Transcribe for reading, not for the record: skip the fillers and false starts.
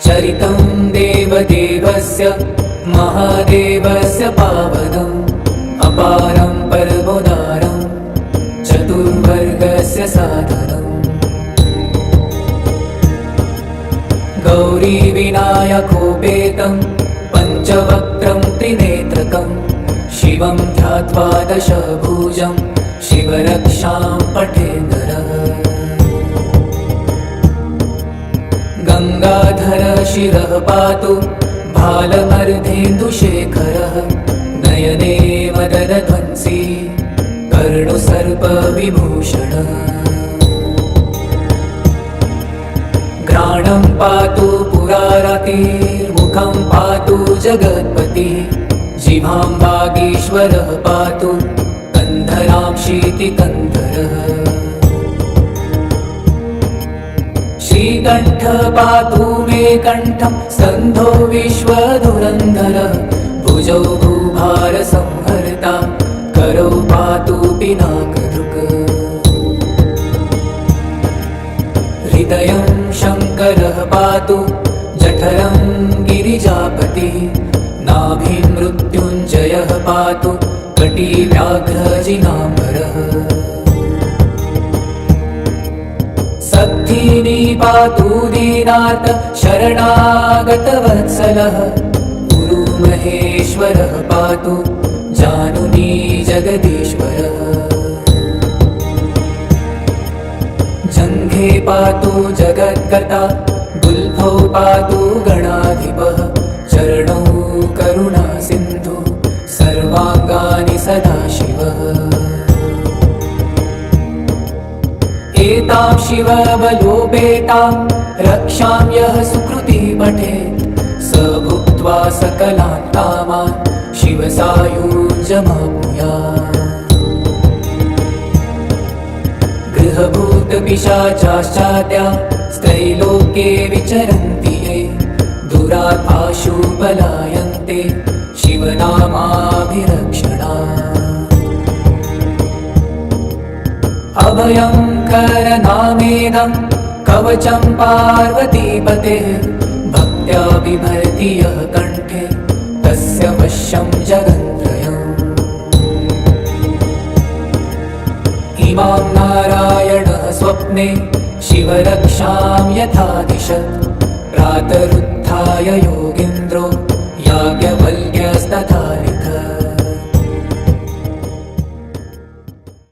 चरितं देवदेवस्य महादेवस्य पावनम् अपारं परमोदारं चतुर्वर्गस्य साधनम् गौरीविनायकोपेतं पञ्चवक्त्रं त्रिनेत्रकं शिवं ध्यात्वा दशभुजं शिवरक्षां पठेन्नरः गंगाधर शिरः पातु भालमर्धेन्दुशेखरः नयने मदनध्वंसी कर्णुसर्पविभूषणः घ्राणं पातु पुरारतिर्मुखं पातु जगत्पतिः जिह्वां वागीश्वरः पातु कन्धरां शीतिकन्धरः श्रीकण्ठ पातु मे कण्ठं स्कन्धो विश्वधुरन्धरः भुजौ भूभारसंहर्ता करौ पातु पिनाकधृक् हृदयं शङ्करः पातु जठरं गिरिजापतिः नाभिं मृत्युञ्जयः पातु कटिव्याघ्रजिनाम्बरः सद्धिनी पातु दीनार्त शरणागतवत्सलः गुरुमहेश्वरः पातु जानुनी जगदीश्वरः जङ्घे पातु जगद्गता गुल्फौ पातु गणाधिपः चरणौ करुणासिन्धु सर्वाङ्गानि सदाशिवः एतां शिवबलोपेतां रक्षां यः सुकृतिः पठेत् स भुक्त्वा सकलान् कामान् शिवसायुज्यमाप्नुयात् गृहभूतपिशाचाश्चाद्या स्त्रैलोक्ये विचरन्ति ये दुरात् आशु पलायन्ते शिवनामाभिरक्षणात् अभयं करनामेदं कवचं पार्वतीपतेः भक्त्या बिभर्ति यः कण्ठे तस्य वश्यं जगन्त्रयम् इमां नारायणः स्वप्ने शिवरक्षां यथा दिशत् प्रातरुत्थाय योगीन्द्रो याज्ञवल्क्यस्तथा